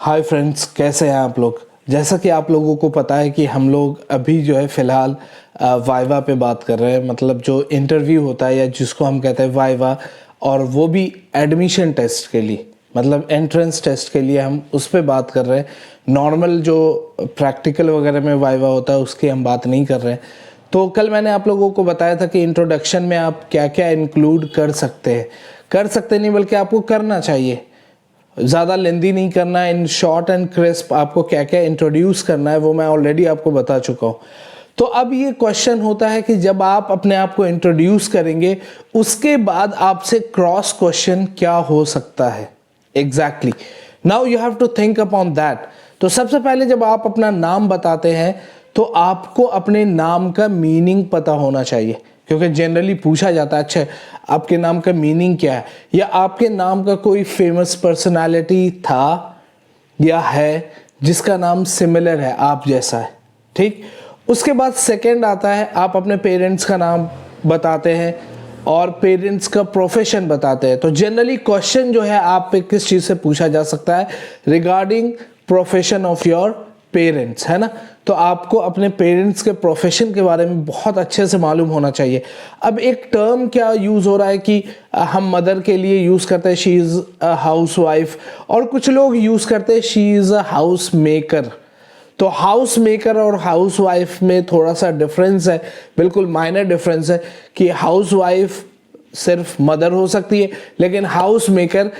Hi friends, कैसे हैं आप लोग। जैसा कि आप लोगों को पता है कि हम लोग अभी जो है फ़िलहाल वाइवा पे बात कर रहे हैं। मतलब जो इंटरव्यू होता है या जिसको हम कहते हैं वाइवा, और वो भी एडमिशन टेस्ट के लिए, मतलब एंट्रेंस टेस्ट के लिए हम उस पर बात कर रहे हैं। नॉर्मल जो प्रैक्टिकल वगैरह में वाइवा होता है उसकी हम बात नहीं कर रहे हैं। तो कल मैंने आप लोगों को बताया था कि इंट्रोडक्शन में आप क्या क्या इंक्लूड कर सकते हैं। कर सकते नहीं बल्कि आपको करना चाहिए। ज़्यादा लेंदी नहीं करना है, इन शॉर्ट एंड क्रिस्प आपको क्या क्या इंट्रोड्यूस करना है वो मैं ऑलरेडी आपको बता चुका हूँ। तो अब ये क्वेश्चन होता है कि जब आप अपने आप को इंट्रोड्यूस करेंगे उसके बाद आपसे क्रॉस क्वेश्चन क्या हो सकता है। Exactly, now you have to think upon that. तो सबसे पहले जब आप अपना नाम बताते हैं तो आपको अपने नाम का मीनिंग पता होना चाहिए, क्योंकि जनरली पूछा जाता है अच्छा आपके नाम का मीनिंग क्या है, या आपके नाम का कोई फेमस पर्सनालिटी था या है जिसका नाम सिमिलर है आप जैसा है। ठीक, उसके बाद सेकंड आता है आप अपने पेरेंट्स का नाम बताते हैं और पेरेंट्स का प्रोफेशन बताते हैं। तो जनरली क्वेश्चन जो है आप पे किस चीज़ से पूछा जा सकता है, regarding profession of your parents, है ना। तो आपको अपने पेरेंट्स के प्रोफेशन के बारे में बहुत अच्छे से मालूम होना चाहिए। अब एक टर्म क्या यूज़ हो रहा है कि हम मदर के लिए यूज़ करते हैं she is a house wife, और कुछ लोग यूज़ करते हैं she is a house maker. तो हाउस मेकर और हाउस वाइफ में थोड़ा सा डिफरेंस है, बिल्कुल माइनर डिफरेंस है कि हाउस वाइफ सिर्फ मदर हो सकती है, लेकिन हाउस मेकर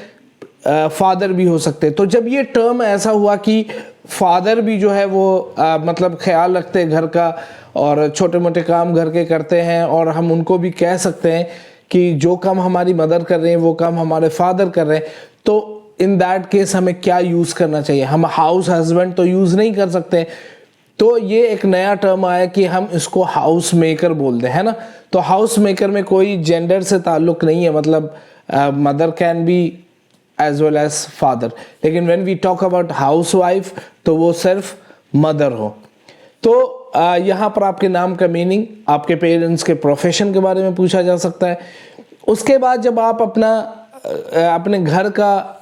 फादर भी हो सकते हैं। तो जब ये टर्म ऐसा हुआ कि फादर भी जो है वो मतलब ख्याल रखते हैं घर का और छोटे मोटे काम घर के करते हैं, और हम उनको भी कह सकते हैं कि जो काम हमारी मदर कर रहे हैं वो काम हमारे फादर कर रहे हैं, तो इन दैट केस हमें क्या यूज़ करना चाहिए। हम हाउस हस्बैंड तो यूज़ नहीं कर सकते। तो ये एक नया टर्म आया कि हम इसको हाउस मेकर बोल दें, है ना। तो हाउस मेकर में कोई जेंडर से ताल्लुक नहीं है, मतलब mother can be as well as father, लेकिन when we talk about house wife तो वो सिर्फ मदर हो। तो यहाँ पर आपके नाम का मीनिंग, आपके पेरेंट्स के प्रोफेशन के बारे में पूछा जा सकता है। उसके बाद जब आप अपने घर का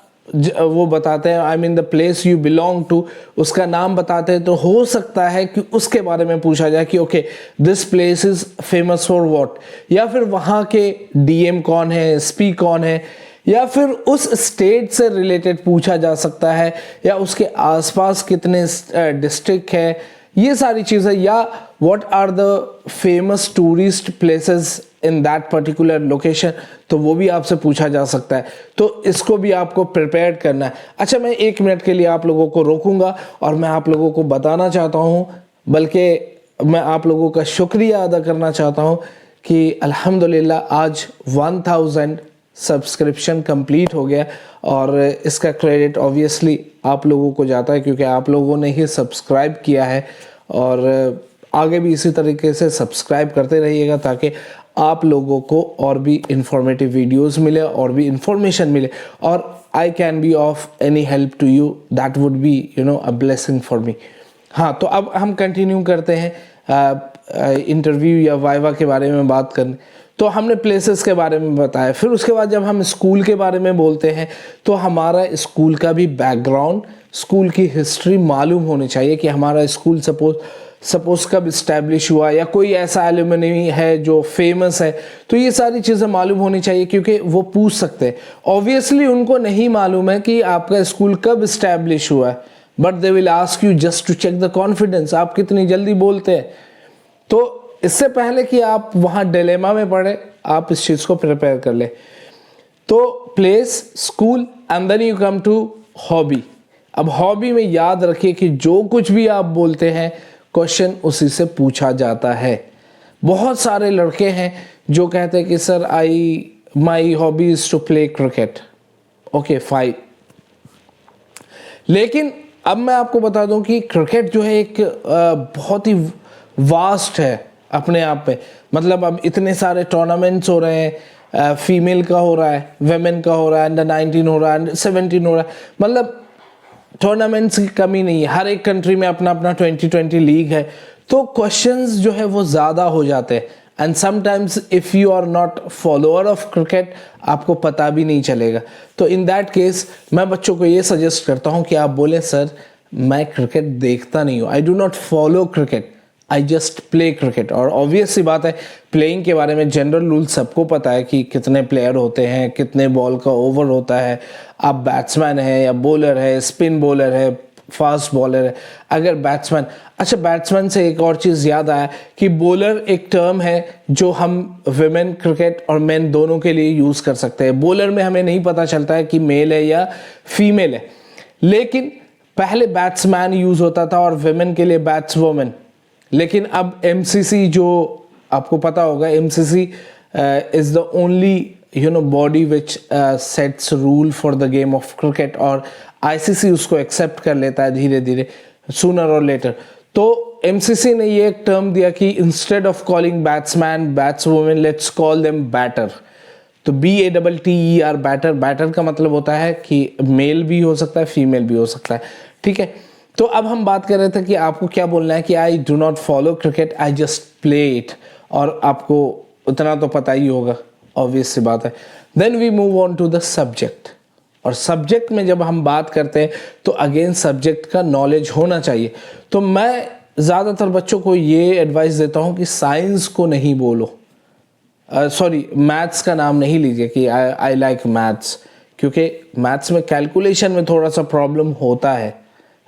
वो बताते हैं, I mean the place you belong to, उसका नाम बताते हैं, तो हो सकता है कि उसके बारे में पूछा जाए कि okay this place is famous for what, या फिर वहाँ के डीएम कौन है, एसपी कौन है, या फिर उस स्टेट से रिलेटेड पूछा जा सकता है, या उसके आसपास कितने डिस्ट्रिक्ट है, ये सारी चीज़ें, या what are the famous tourist places in that particular location, तो वो भी आपसे पूछा जा सकता है। तो इसको भी आपको प्रिपेयर करना है। अच्छा, मैं 1 मिनट के लिए आप लोगों को रोकूंगा और मैं आप लोगों को बताना चाहता हूँ, बल्कि मैं आप लोगों का शुक्रिया अदा करना चाहता हूँ कि अल्हम्दुलिल्लाह आज 1000 सब्सक्रिप्शन कंप्लीट हो गया, और इसका क्रेडिट ऑब्वियसली आप लोगों को जाता है क्योंकि आप लोगों ने ही सब्सक्राइब किया है, और आगे भी इसी तरीके से सब्सक्राइब करते रहिएगा ताकि आप लोगों को और भी इंफॉर्मेटिव वीडियोस मिले और भी इंफॉर्मेशन मिले, और I can be of any help to you, that would be a blessing for me. हाँ, तो अब हम कंटिन्यू करते हैं इंटरव्यू या वाइवा के बारे में बात करने। तो हमने प्लेसेस के बारे में बताया, फिर उसके बाद जब हम स्कूल के बारे में बोलते हैं तो हमारा स्कूल का भी बैकग्राउंड, स्कूल की हिस्ट्री मालूम होनी चाहिए कि हमारा स्कूल सपोज कब इस्टेब्लिश हुआ, या कोई ऐसा एलुमनी है जो फेमस है, तो ये सारी चीज़ें मालूम होनी चाहिए क्योंकि वो पूछ सकते हैं। ऑब्वियसली उनको नहीं मालूम है कि आपका स्कूल कब इस्टेब्लिश हुआ है, but they will ask you just to check the confidence, आप कितनी जल्दी बोलते हैं। तो इससे पहले कि आप वहाँ डिलेमा में पड़े, आप इस चीज़ को प्रिपेयर कर ले। तो place, school, and then you come to hobby. अब हॉबी में याद रखिए कि जो कुछ भी आप बोलते हैं क्वेश्चन उसी से पूछा जाता है। बहुत सारे लड़के हैं जो कहते हैं कि sir my hobby is to play cricket. Okay fine, लेकिन अब मैं आपको बता दूं कि क्रिकेट जो है एक बहुत ही वास्ट है अपने आप में। मतलब अब इतने सारे टूर्नामेंट्स हो रहे हैं, फीमेल का हो रहा है, वेमेन का हो रहा है, अंडर 19 हो रहा है, अंडर 17 हो रहा है, मतलब टूर्नामेंट्स की कमी नहीं है। हर एक कंट्री में अपना अपना 2020 लीग है, तो क्वेश्चंस जो है वो ज़्यादा हो जाते हैं। And sometimes if you are not follower of cricket आपको पता भी नहीं चलेगा। तो इन दैट केस मैं बच्चों को ये सजेस्ट करता हूँ कि आप बोलें सर मैं क्रिकेट देखता नहीं हूँ, I do not follow cricket, I just play cricket. और ऑब्वियस सी बात है प्लेइंग के बारे में जनरल रूल सबको पता है कि कितने प्लेयर होते हैं, कितने बॉल का ओवर होता है, आप बैट्समैन है या बॉलर है, स्पिन बॉलर है, फास्ट बॉलर है। अगर बैट्समैन, अच्छा बैट्समैन से एक और चीज़ याद आया कि बॉलर एक टर्म है जो हम विमेन क्रिकेट और मेन दोनों के लिए यूज़ कर सकते हैं। बॉलर में हमें नहीं पता चलता है कि मेल है या फीमेल है, लेकिन पहले बैट्समैन यूज़ होता था और विमेन के लिए बैट्सवुमन। लेकिन अब एमसीसी, जो आपको पता होगा, MCC is the only body which sets rule for the game of cricket, और आईसीसी उसको एक्सेप्ट कर लेता है धीरे धीरे, सूनर और लेटर। तो एमसीसी ने ये एक टर्म दिया कि instead of calling batsman batswoman let's call them batter. तो BATTER बैटर, बैटर का मतलब होता है कि मेल भी हो सकता है, फीमेल भी हो सकता है, ठीक है। तो अब हम बात कर रहे थे कि आपको क्या बोलना है कि I do not follow cricket, I just play it, और आपको उतना तो पता ही होगा, ऑब्वियस सी बात है। Then we move on to the subject, और सब्जेक्ट में जब हम बात करते हैं तो अगेन सब्जेक्ट का नॉलेज होना चाहिए। तो मैं ज़्यादातर बच्चों को ये एडवाइस देता हूँ कि साइंस को नहीं बोलो, सॉरी मैथ्स का नाम नहीं लीजिए कि आई लाइक मैथ्स, क्योंकि मैथ्स में कैलकुलेशन में थोड़ा सा प्रॉब्लम होता है,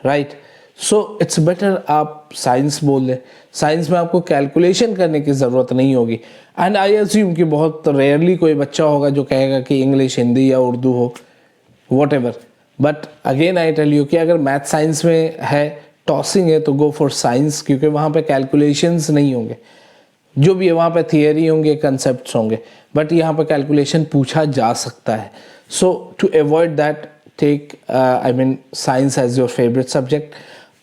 राइट। सो इट्स बेटर आप साइंस बोल लें, साइंस में आपको कैलकुलेशन करने की ज़रूरत नहीं होगी। एंड आई अज्यूम कि बहुत रेयरली कोई बच्चा होगा जो कहेगा कि इंग्लिश, हिंदी या उर्दू हो, whatever, but again I tell you कि अगर मैथ साइंस में है, टॉसिंग है, तो गो फॉर साइंस, क्योंकि वहाँ पे कैलकुलेशंस नहीं होंगे, जो भी है वहाँ पे थियरी होंगे, कंसेप्ट्स होंगे, बट यहाँ पे कैलकुलेशन पूछा जा सकता है। So to avoid that take I mean science as your favourite subject.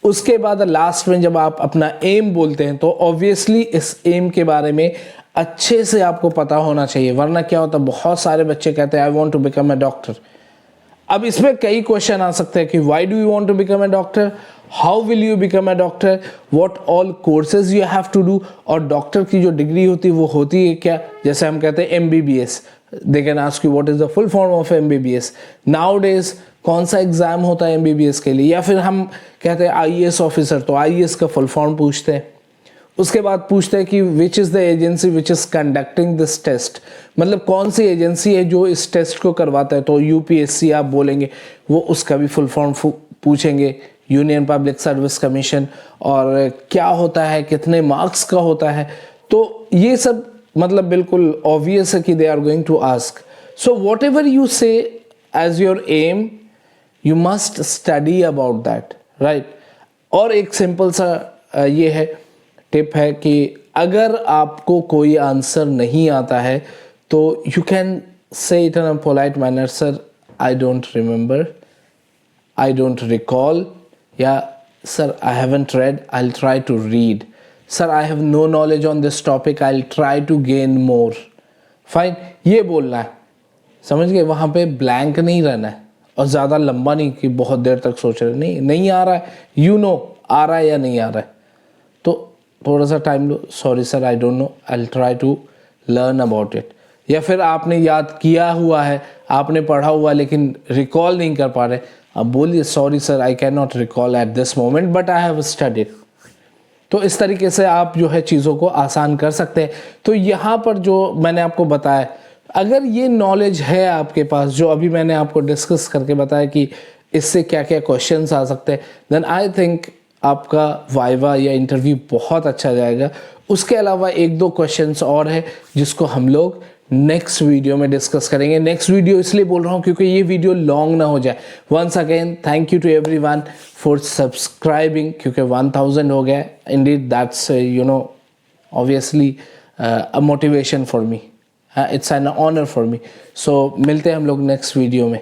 उसके बाद लास्ट में जब आप अपना एम बोलते हैं तो ऑब्वियसली इस एम के बारे में अच्छे से आपको पता होना चाहिए, वरना क्या होता है बहुत सारे बच्चे कहते हैं I want to become a doctor. अब इसमें कई क्वेश्चन आ सकते हैं कि why do you want to become a doctor, how will you become a doctor, what all courses you have to do, और डॉक्टर की जो डिग्री होती है वो होती है क्या। जैसे हम कहते हैं MBBS, they can ask you what is the full form of MBBS। Now days कौन सा एग्जाम होता है MBBS के लिए, या फिर हम कहते हैं IAS ऑफिसर, तो IAS का फुल फॉर्म पूछते हैं। उसके बाद पूछते हैं कि which is the agency which is conducting this test, मतलब कौन सी एजेंसी है जो इस टेस्ट को करवाता है। तो UPSC आप बोलेंगे, वो उसका भी फुल फॉर्म पूछेंगे, यूनियन पब्लिक सर्विस कमीशन, और क्या होता है, कितने मार्क्स का होता है। तो ये सब मतलब बिल्कुल ऑब्वियस है कि they are going to ask. So whatever you say as your aim, you must study about that, right. और एक सिंपल सा ये है टिप है कि अगर आपको कोई आंसर नहीं आता है तो you can say it in a polite manner, sir I don't remember, I don't recall, या sir I haven't read, I will try to read, sir I have no knowledge on this topic, I will try to gain more. Fine, ये बोलना है, समझ गए। वहाँ पे blank नहीं रहना है, और ज़्यादा लंबा नहीं कि बहुत देर तक सोच रहे नहीं आ रहा है, आ रहा है या नहीं आ रहा है, तो थोड़ा सा टाइम लो, sorry sir I don't know, I will try to learn about it. या फिर आपने याद किया हुआ है, आपने पढ़ा हुआ लेकिन रिकॉल नहीं कर पा रहे, अब बोलिए sorry sir I can not recall at this moment but I have studied. तो इस तरीके से आप जो है चीज़ों को आसान कर सकते हैं। तो यहाँ पर जो मैंने आपको बताया, अगर ये नॉलेज है आपके पास, जो अभी मैंने आपको डिस्कस करके बताया कि इससे क्या क्या क्वेश्चंस आ सकते हैं, देन आई थिंक आपका वाइवा या इंटरव्यू बहुत अच्छा जाएगा। उसके अलावा एक दो क्वेश्चंस और है जिसको हम लोग नेक्स्ट वीडियो में डिस्कस करेंगे। नेक्स्ट वीडियो इसलिए बोल रहा हूँ क्योंकि ये वीडियो लॉन्ग ना हो जाए। Once again thank you to everyone for subscribing, क्योंकि 1000 हो गया। Indeed that's obviously a motivation for me, it's an honour for me. So मिलते हैं हम लोग नेक्स्ट वीडियो में।